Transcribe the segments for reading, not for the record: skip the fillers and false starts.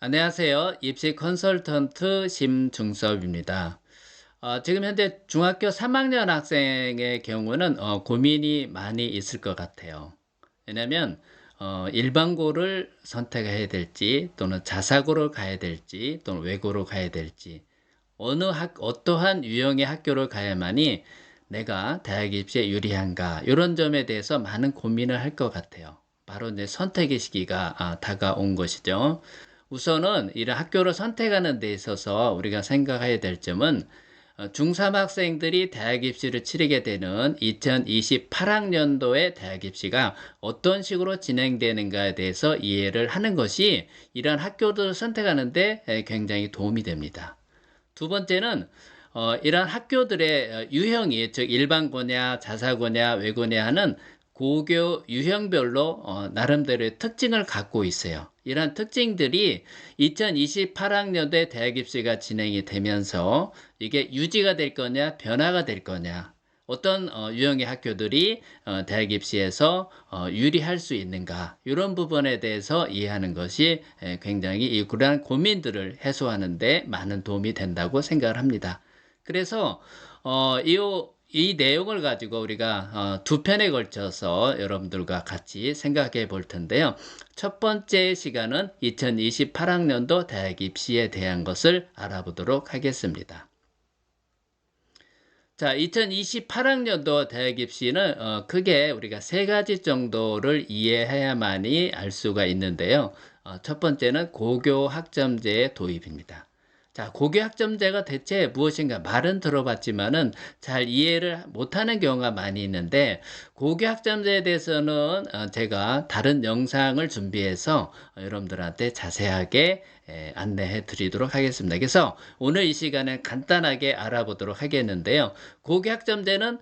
안녕하세요. 입시 컨설턴트 심중섭입니다. 지금 현재 중학교 3학년 학생의 경우는 고민이 많이 있을 것 같아요. 왜냐하면 일반고를 선택해야 될지 또는 자사고를 가야 될지 또는 외고로 가야 될지 어떠한 유형의 학교를 가야만이 내가 대학 입시에 유리한가 이런 점에 대해서 많은 고민을 할 것 같아요. 바로 이제 선택의 시기가 다가온 것이죠. 우선은 이런 학교를 선택하는 데 있어서 우리가 생각해야 될 점은 중3 학생들이 대학 입시를 치르게 되는 2028학년도의 대학 입시가 어떤 식으로 진행되는가에 대해서 이해를 하는 것이 이러한 학교들을 선택하는 데 굉장히 도움이 됩니다. 두 번째는 이러한 학교들의 유형이 즉 일반고냐 자사고냐 외고냐 하는 고교 유형별로 나름대로의 특징을 갖고 있어요. 이러한 특징들이 2028학년도에 대학 입시가 진행이 되면서 이게 유지가 될 거냐 변화가 될 거냐 어떤 유형의 학교들이 대학 입시에서 유리할 수 있는가 이런 부분에 대해서 이해하는 것이 굉장히 그러한 고민들을 해소하는 데 많은 도움이 된다고 생각을 합니다. 그래서 이 내용을 가지고 우리가 두 편에 걸쳐서 여러분들과 같이 생각해 볼 텐데요. 첫 번째 시간은 2028학년도 대학 입시에 대한 것을 알아보도록 하겠습니다. 자, 2028학년도 대학 입시는 크게 우리가 세 가지 정도를 이해해야만이 알 수가 있는데요. 첫 번째는 고교 학점제의 도입입니다. 자, 고교 학점제가 대체 무엇인가 말은 들어봤지만은 잘 이해를 못하는 경우가 많이 있는데 고교 학점제에 대해서는 제가 다른 영상을 준비해서 여러분들한테 자세하게 안내해 드리도록 하겠습니다. 그래서 오늘 이 시간에 간단하게 알아보도록 하겠는데요. 고교 학점제는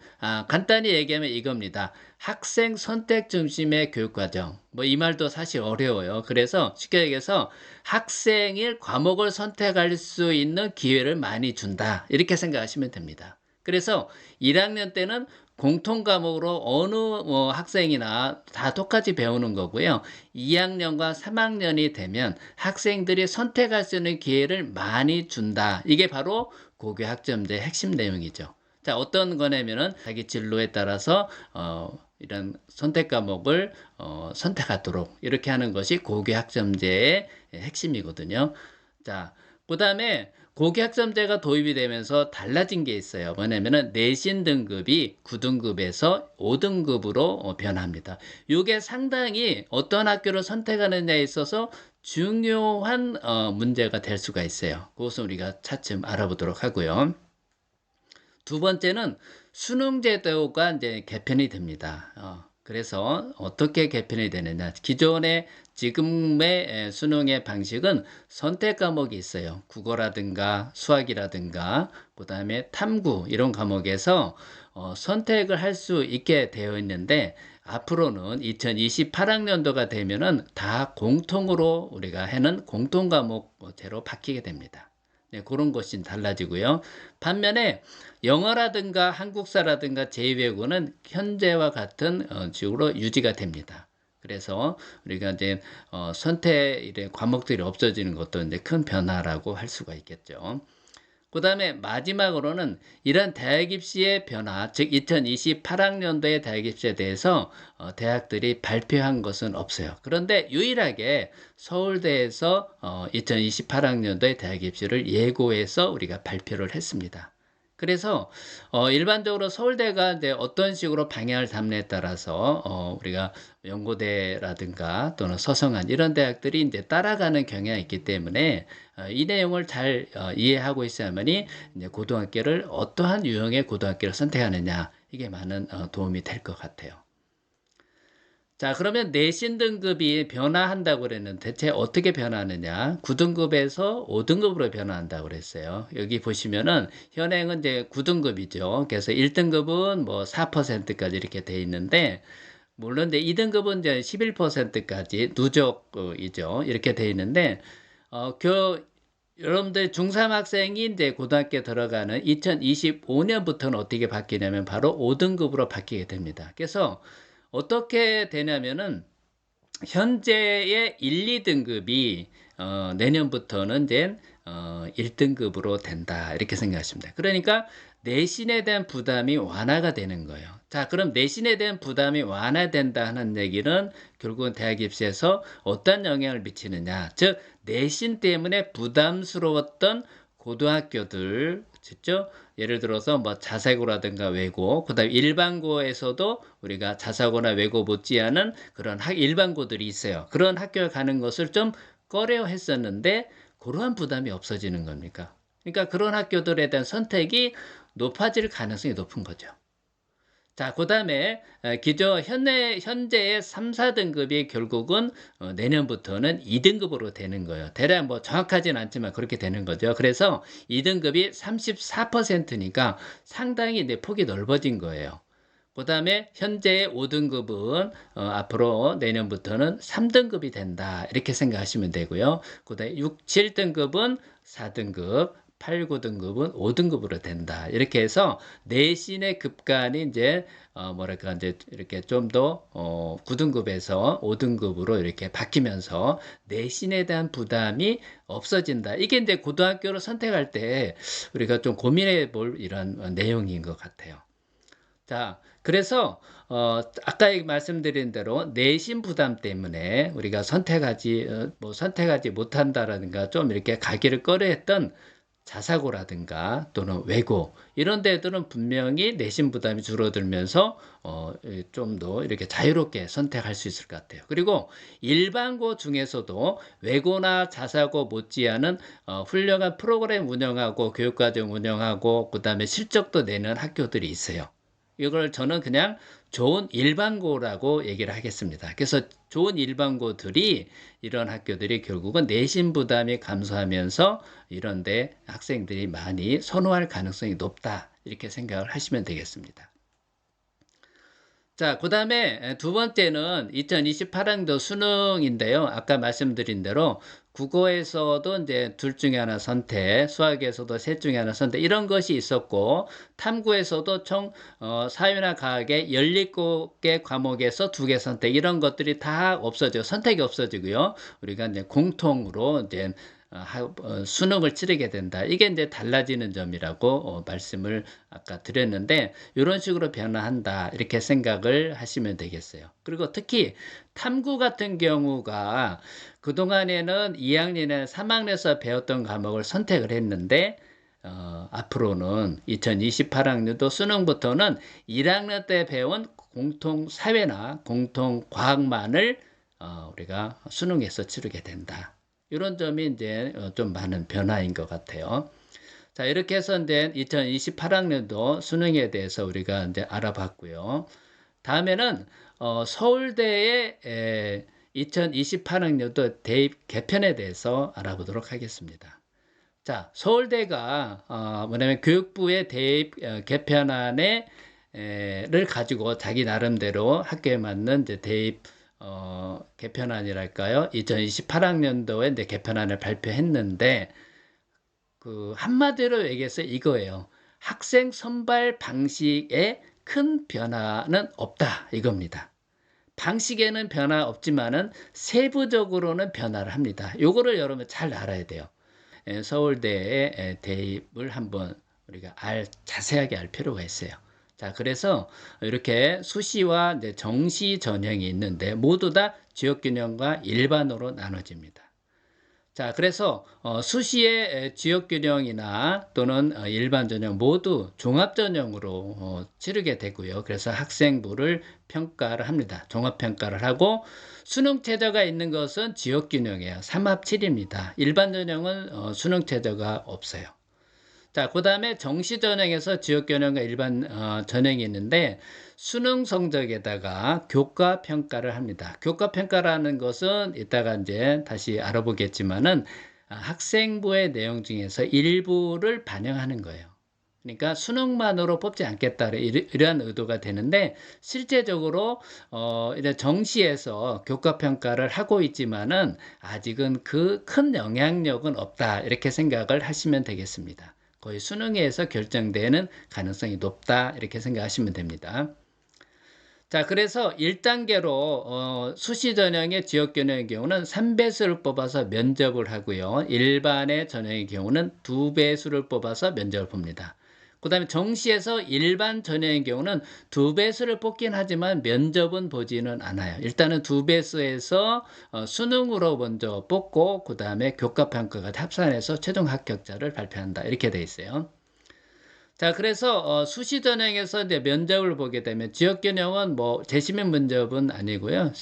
간단히 얘기하면 이겁니다. 학생 선택 중심의 교육과정. 뭐 이 말도 사실 어려워요. 그래서 쉽게 얘기해서 학생이 과목을 선택할 수 있는 기회를 많이 준다. 이렇게 생각하시면 됩니다. 그래서 1학년 때는 공통 과목으로 어느 학생이나 다 똑같이 배우는 거고요. 2학년과 3학년이 되면 학생들이 선택할 수 있는 기회를 많이 준다. 이게 바로 고교 학점제의 핵심 내용이죠. 자, 어떤 거냐면은 자기 진로에 따라서 이런 선택 과목을 선택하도록 이렇게 하는 것이 고교 학점제의 핵심이거든요. 자, 그다음에 고교 학점제가 도입이 되면서 달라진 게 있어요. 뭐냐면은 내신 등급이 9등급에서 5등급으로 변합니다. 이게 상당히 어떤 학교를 선택하느냐에 있어서 중요한 문제가 될 수가 있어요. 그것은 우리가 차츰 알아보도록 하고요. 두 번째는 수능 제도가 이제 개편이 됩니다. 그래서 어떻게 개편이 되느냐? 기존의 지금의 수능의 방식은 선택 과목이 있어요. 국어라든가 수학이라든가 그다음에 탐구 이런 과목에서 선택을 할 수 있게 되어 있는데 앞으로는 2028학년도가 되면은 다 공통으로 우리가 하는 공통 과목제로 바뀌게 됩니다. 네, 그런 것이 달라지고요. 반면에 영어라든가 한국사라든가 제2외국어는 현재와 같은 식으로 유지가 됩니다. 그래서 우리가 이제 선택 과목들이 없어지는 것도 이제 큰 변화라고 할 수가 있겠죠. 그 다음에 마지막으로는 이런 대학 입시의 변화, 즉 2028학년도의 대학 입시에 대해서 대학들이 발표한 것은 없어요. 그런데 유일하게 서울대에서 2028학년도의 대학 입시를 예고해서 우리가 발표를 했습니다. 그래서 일반적으로 서울대가 이제 어떤 식으로 방향을 잡느냐에 따라서 우리가 연고대라든가 또는 서성한 이런 대학들이 이제 따라가는 경향이 있기 때문에 이 내용을 잘 이해하고 있어야만이 이제 고등학교를 어떠한 유형의 고등학교를 선택하느냐 이게 많은 도움이 될 것 같아요. 자, 그러면 내신 등급이 변화한다고 그랬는데 대체 어떻게 변하느냐? 9등급에서 5등급으로 변화한다고 그랬어요. 여기 보시면은 현행은 이제 9등급이죠. 그래서 1등급은 뭐 4%까지 이렇게 돼 있는데 물론 이제 2등급은 이제 11%까지 누적이죠. 이렇게 돼 있는데 여러분들 중3 학생이 이제 고등학교 들어가는 2025년부터는 어떻게 바뀌냐면 바로 5등급으로 바뀌게 됩니다. 그래서 어떻게 되냐면은 현재의 1, 2등급이 내년부터는 이제 1등급으로 된다 이렇게 생각하시면 돼요. 그러니까 내신에 대한 부담이 완화가 되는 거예요. 자, 그럼 내신에 대한 부담이 완화된다 하는 얘기는 결국은 대학 입시에서 어떤 영향을 미치느냐, 즉 내신 때문에 부담스러웠던 고등학교들, 그렇죠? 예를 들어서 뭐 자사고라든가 외고, 그다음에 일반고에서도 우리가 자사고나 외고 못지않은 그런 일반고들이 있어요. 그런 학교에 가는 것을 좀 꺼려 했었는데 그러한 부담이 없어지는 겁니까? 그러니까 그런 학교들에 대한 선택이 높아질 가능성이 높은 거죠. 자, 그 다음에 현재의 3, 4등급이 결국은 내년부터는 2등급으로 되는 거예요. 대략 뭐 정확하진 않지만 그렇게 되는 거죠. 그래서 2등급이 34%니까 상당히 내 폭이 넓어진 거예요. 그 다음에 현재의 5등급은 앞으로 내년부터는 3등급이 된다 이렇게 생각하시면 되고요. 그 다음에 6, 7등급은 4등급, 8, 9등급은 5등급으로 된다. 이렇게 해서 내신의 급간이 이제 뭐랄까 이제 이렇게 좀 더 9등급에서 5등급으로 이렇게 바뀌면서 내신에 대한 부담이 없어진다. 이게 이제 고등학교를 선택할 때 우리가 좀 고민해 볼 이런 내용인 것 같아요. 자, 그래서 아까 말씀드린 대로 내신 부담 때문에 우리가 선택하지 못한다라든가 좀 이렇게 가기를 꺼려했던 자사고라든가 또는 외고 이런 데들은 분명히 내신 부담이 줄어들면서 좀 더 이렇게 자유롭게 선택할 수 있을 것 같아요. 그리고 일반고 중에서도 외고나 자사고 못지않은 훌륭한 프로그램 운영하고 교육과정 운영하고 그다음에 실적도 내는 학교들이 있어요. 이걸 저는 그냥 좋은 일반고라고 얘기를 하겠습니다. 그래서 좋은 일반고들이 이런 학교들이 결국은 내신 부담이 감소하면서 이런데 학생들이 많이 선호할 가능성이 높다 이렇게 생각을 하시면 되겠습니다. 자, 그 다음에 두 번째는 2028학년도 수능인데요. 아까 말씀드린 대로 국어에서도 이제 둘 중에 하나 선택, 수학에서도 셋 중에 하나 선택, 이런 것이 있었고, 탐구에서도 총 사회나 과학의 17개 과목에서 2개 선택, 이런 것들이 다 없어져, 선택이 없어지고요. 우리가 이제 공통으로 이제 수능을 치르게 된다. 이게 이제 달라지는 점이라고 말씀을 아까 드렸는데 이런 식으로 변화한다. 이렇게 생각을 하시면 되겠어요. 그리고 특히 탐구 같은 경우가 그동안에는 2학년이나 3학년에서 배웠던 과목을 선택을 했는데 앞으로는 2028학년도 수능부터는 1학년 때 배운 공통 사회나 공통 과학만을 우리가 수능에서 치르게 된다. 이런 점이 이제 좀 많은 변화인 것 같아요. 자, 이렇게 해서 이제 2028학년도 수능에 대해서 우리가 이제 알아봤고요. 다음에는 서울대의 2028학년도 대입 개편에 대해서 알아보도록 하겠습니다. 자, 서울대가 뭐냐면 교육부의 대입 개편안을 가지고 자기 나름대로 학교에 맞는 이제 대입 개편안이랄까요? 2028학년도에 이제 개편안을 발표했는데 그 한마디로 얘기해서 이거예요. 학생 선발 방식에 큰 변화는 없다 이겁니다. 방식에는 변화 없지만은 세부적으로는 변화를 합니다. 요거를 여러분 잘 알아야 돼요. 서울대에 대입을 한번 우리가 자세하게 알 필요가 있어요. 자, 그래서 이렇게 수시와 정시 전형이 있는데 모두 다 지역균형과 일반으로 나눠집니다. 자, 그래서 수시의 지역균형이나 또는 일반 전형 모두 종합전형으로 치르게 되고요. 그래서 학생부를 평가를 합니다. 종합평가를 하고 수능 최저가 있는 것은 지역균형이에요. 3합7입니다. 일반 전형은 수능 최저가 없어요. 자, 그 다음에 정시 전형에서 지역 전형과 일반 전형이 있는데 수능 성적에다가 교과 평가를 합니다. 교과 평가라는 것은 이따가 이제 다시 알아보겠지만은 학생부의 내용 중에서 일부를 반영하는 거예요. 그러니까 수능만으로 뽑지 않겠다 이러한 의도가 되는데 실제적으로 이제 정시에서 교과 평가를 하고 있지만은 아직은 그 큰 영향력은 없다 이렇게 생각을 하시면 되겠습니다. 거의 수능에서 결정되는 가능성이 높다 이렇게 생각하시면 됩니다. 자, 그래서 1단계로 수시 전형의 지역 전형의 경우는 3배수를 뽑아서 면접을 하고요. 일반의 전형의 경우는 2배수를 뽑아서 면접을 봅니다. 그 다음에 정시에서 일반 전형의 경우는 2배수를 뽑긴 하지만 면접은 보지는 않아요. 일단은 2배수에서 수능으로 먼저 뽑고 그 다음에 교과평가가 합산해서 최종 합격자를 발표한다. 이렇게 돼 있어요. 자, 그래서 수시 전형에서 이제 면접을 보게 되면 지역 전형은 뭐 재시면 면접은 아니고요.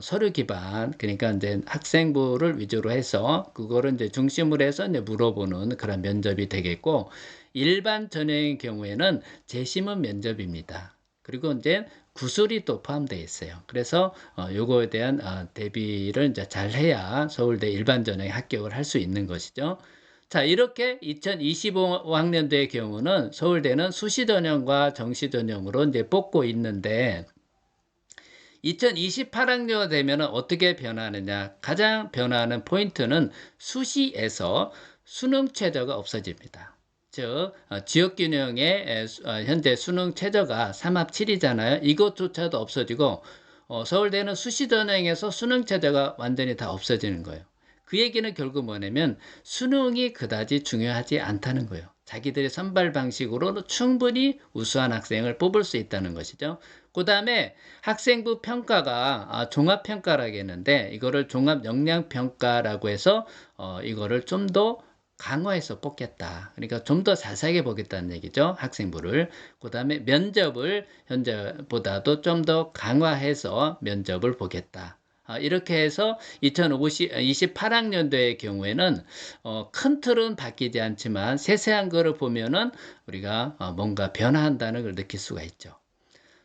서류 기반, 그러니까 이제 학생부를 위주로 해서 그거를 이제 중심으로 해서 이제 물어보는 그런 면접이 되겠고, 일반 전형의 경우에는 재심은 면접입니다. 그리고 이제 구술이 또 포함되어 있어요. 그래서 요거에 대한 대비를 이제 잘 해야 서울대 일반 전형에 합격을 할 수 있는 것이죠. 자, 이렇게 2025학년도의 경우는 서울대는 수시 전형과 정시 전형으로 이제 뽑고 있는데, 2028학년 되면 어떻게 변하느냐? 가장 변화하는 포인트는 수시에서 수능 최저가 없어집니다. 즉, 지역균형의 현재 수능 최저가 3합7이잖아요. 이것조차도 없어지고, 서울대는 수시 전형에서 수능 최저가 완전히 다 없어지는 거예요. 그 얘기는 결국 뭐냐면 수능이 그다지 중요하지 않다는 거예요. 자기들의 선발 방식으로 충분히 우수한 학생을 뽑을 수 있다는 것이죠. 그 다음에 학생부 평가가 종합평가라겠는데, 이거를 종합역량평가라고 해서 이거를 좀 더 강화해서 뽑겠다. 그러니까 좀 더 자세하게 보겠다는 얘기죠. 학생부를. 그 다음에 면접을 현재보다도 좀 더 강화해서 면접을 보겠다. 이렇게 해서 2028학년도의 경우에는 큰 틀은 바뀌지 않지만 세세한 거를 보면은 우리가 뭔가 변화한다는 걸 느낄 수가 있죠.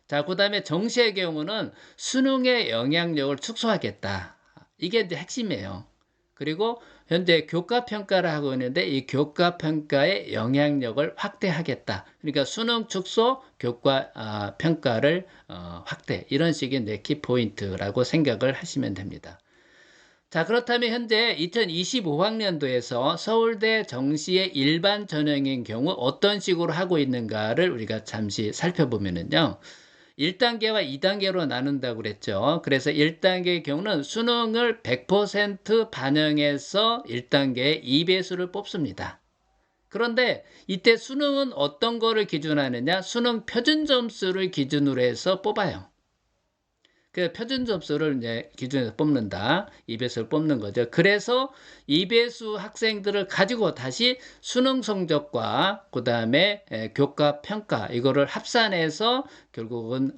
자, 그 다음에 정시의 경우는 수능의 영향력을 축소하겠다. 이게 이제 핵심이에요. 그리고 현재 교과평가를 하고 있는데 이 교과평가의 영향력을 확대하겠다. 그러니까 수능 축소, 교과평가를 확대. 이런 식의 내 키포인트라고 생각을 하시면 됩니다. 자, 그렇다면 현재 2025학년도에서 서울대 정시의 일반 전형인 경우 어떤 식으로 하고 있는가를 우리가 잠시 살펴보면은요. 1단계와 2단계로 나눈다고 그랬죠. 그래서 1단계의 경우는 수능을 100% 반영해서 1단계에 2배수를 뽑습니다. 그런데 이때 수능은 어떤 거를 기준으로 하느냐? 수능 표준 점수를 기준으로 해서 뽑아요. 그 표준 점수를 이제 기준에서 뽑는다. 2배수를 뽑는 거죠. 그래서 2배수 학생들을 가지고 다시 수능 성적과 그 다음에 교과 평가 이거를 합산해서 결국은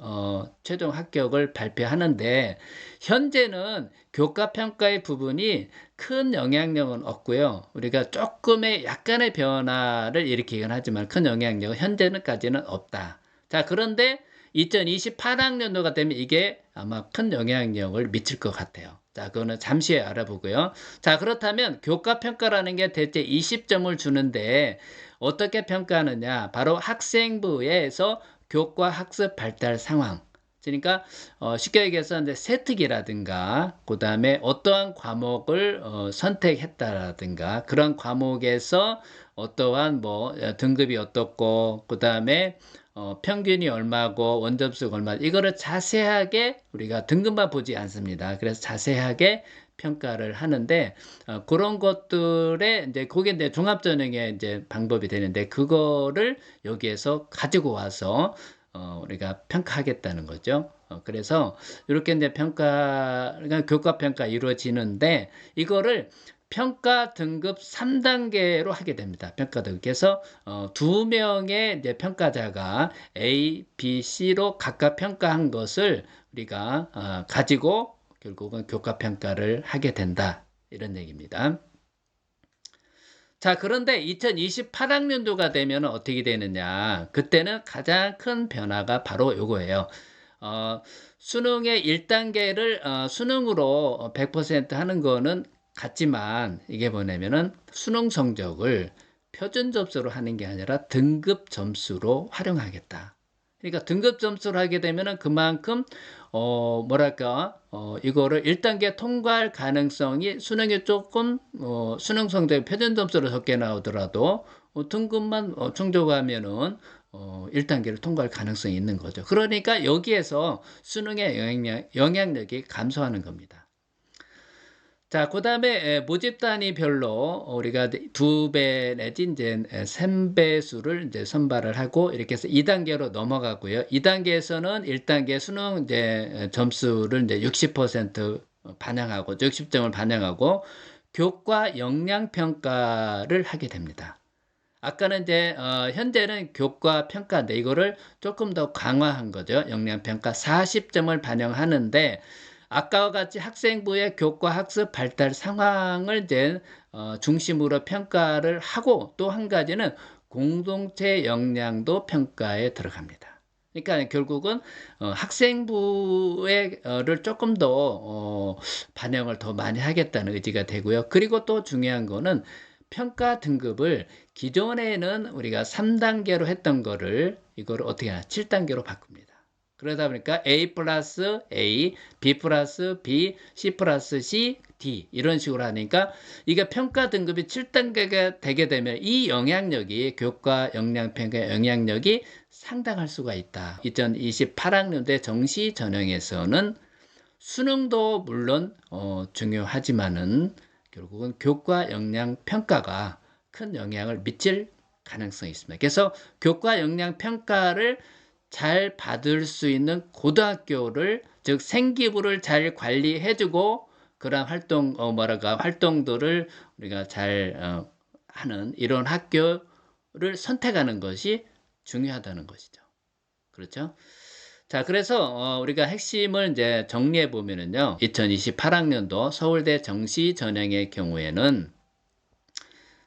최종 합격을 발표하는데, 현재는 교과 평가의 부분이 큰 영향력은 없고요. 우리가 조금의 약간의 변화를 일으키긴 하지만 큰 영향력은 현재는까지는 없다. 자, 그런데 2028학년도가 되면 이게 아마 큰 영향력을 미칠 것 같아요. 자, 그거는 잠시 알아보고요. 자, 그렇다면 교과평가라는 게 대체 20점을 주는데 어떻게 평가하느냐? 바로 학생부에서 교과 학습 발달 상황. 그러니까 쉽게 얘기해서 이제 세특이라든가 그 다음에 어떠한 과목을 선택했다라든가 그런 과목에서 어떠한 뭐 등급이 어떻고 그 다음에 평균이 얼마고 원점수가 얼마, 이거를 자세하게 우리가 등급만 보지 않습니다. 그래서 자세하게 평가를 하는데 그런 것들에 이제 그게 이제 종합전형의 이제 방법이 되는데 그거를 여기에서 가지고 와서 우리가 평가하겠다는 거죠. 그래서 이렇게 이제 그러니까 교과 평가 이루어지는데 이거를 평가 등급 3단계로 하게 됩니다. 평가 등급. 그래서 2명의 이제 평가자가 A, B, C로 각각 평가한 것을 우리가 가지고 결국은 교과 평가를 하게 된다. 이런 얘기입니다. 자, 그런데 2028학년도가 되면 어떻게 되느냐? 그때는 가장 큰 변화가 바로 요거예요. 수능의 1단계를 수능으로 100% 하는 거는 같지만 이게 뭐냐면은 수능 성적을 표준 점수로 하는 게 아니라 등급 점수로 활용하겠다. 그러니까 등급 점수를 하게 되면은 그만큼 뭐랄까 이거를 1단계 통과할 가능성이 수능에 조금 수능 성적 표준 점수로 적게 나오더라도 등급만 충족하면은 1단계를 통과할 가능성이 있는 거죠. 그러니까 여기에서 수능의 영향력이 감소하는 겁니다. 자, 그 다음에 모집 단위별로 우리가 2배 내지 이제 3배수를 이제 선발을 하고 이렇게 해서 2단계로 넘어가고요. 2단계에서는 1단계 수능 이제 점수를 이제 60% 반영하고 60점을 반영하고 교과 역량 평가를 하게 됩니다. 아까는 이제 현재는 교과 평가인데 이거를 조금 더 강화한 거죠. 역량 평가 40점을 반영하는데 아까와 같이 학생부의 교과 학습 발달 상황을 이제 중심으로 평가를 하고 또 한 가지는 공동체 역량도 평가에 들어갑니다. 그러니까 결국은 학생부를 조금 더 반영을 더 많이 하겠다는 의지가 되고요. 그리고 또 중요한 거는 평가 등급을 기존에는 우리가 3단계로 했던 거를 이거를 어떻게 하나 7단계로 바꿉니다. 그러다 보니까 A 플러스 A, B 플러스 B, C 플러스 C, D 이런 식으로 하니까 이게 평가 등급이 7단계가 되게 되면 이 영향력이 교과 역량평가 영향력이 상당할 수가 있다. 2028학년대 정시 전형에서는 수능도 물론 중요하지만은 결국은 교과 역량 평가가 큰 영향을 미칠 가능성이 있습니다. 그래서 교과 역량 평가를 잘 받을 수 있는 고등학교를 즉 생기부를 잘 관리해주고 그런 활동들을 우리가 잘 하는 이런 학교를 선택하는 것이 중요하다는 것이죠. 그렇죠? 자, 그래서 우리가 핵심을 이제 정리해 보면은요. 2028학년도 서울대 정시 전형의 경우에는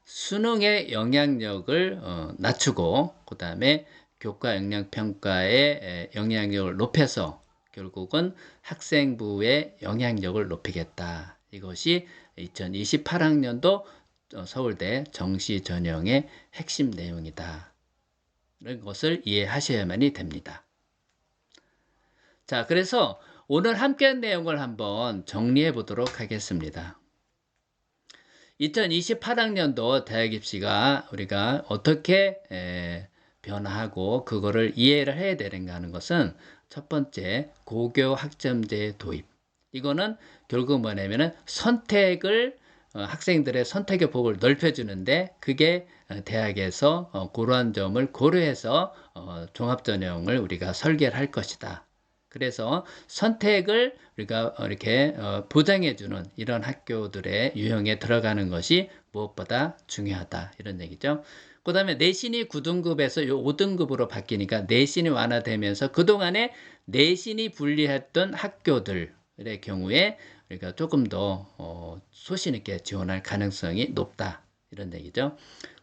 수능의 영향력을 낮추고 그다음에 교과 역량 평가의 영향력을 높여서 결국은 학생부의 영향력을 높이겠다. 이것이 2028학년도 서울대 정시 전형의 핵심 내용이다. 이런 것을 이해하셔야만이 됩니다. 자, 그래서 오늘 함께한 내용을 한번 정리해 보도록 하겠습니다. 2028학년도 대학 입시가 우리가 어떻게 변화하고 그거를 이해를 해야 되는가 하는 것은 첫 번째 고교 학점제 도입. 이거는 결국 뭐냐면은 학생들의 선택의 폭을 넓혀주는데 그게 대학에서 그러한 점을 고려해서 종합전형을 우리가 설계를 할 것이다. 그래서 선택을 우리가 이렇게 보장해주는 이런 학교들의 유형에 들어가는 것이 무엇보다 중요하다. 이런 얘기죠. 그 다음에 내신이 9등급에서 5등급으로 바뀌니까 내신이 완화되면서 그동안에 내신이 불리했던 학교들의 경우에 우리가 조금 더 소신 있게 지원할 가능성이 높다. 이런 얘기죠.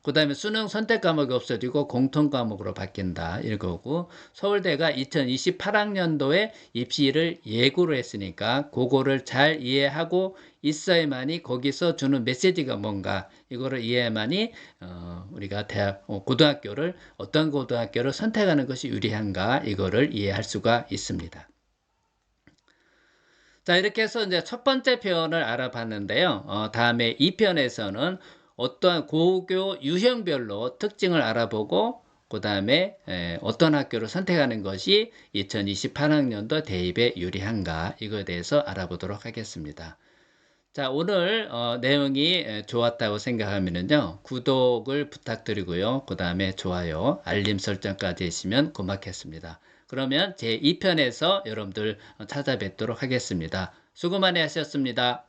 그 다음에 수능 선택 과목이 없어지고 공통 과목으로 바뀐다. 이거고 서울대가 2028학년도에 입시를 예고를 했으니까 그거를 잘 이해하고 있어야만이 거기서 주는 메시지가 뭔가 이거를 이해야만이 우리가 고등학교를 어떤 고등학교를 선택하는 것이 유리한가 이거를 이해할 수가 있습니다. 자, 이렇게 해서 이제 첫 번째 표현을 알아봤는데요. 다음에 2편에서는 어떠한 고교 유형별로 특징을 알아보고 그 다음에 어떤 학교를 선택하는 것이 2028학년도 대입에 유리한가 이거에 대해서 알아보도록 하겠습니다. 자, 오늘 내용이 좋았다고 생각하면요 구독을 부탁드리고요. 그 다음에 좋아요, 알림 설정까지 해주시면 고맙겠습니다. 그러면 제 2편에서 여러분들 찾아뵙도록 하겠습니다. 수고 많이 하셨습니다.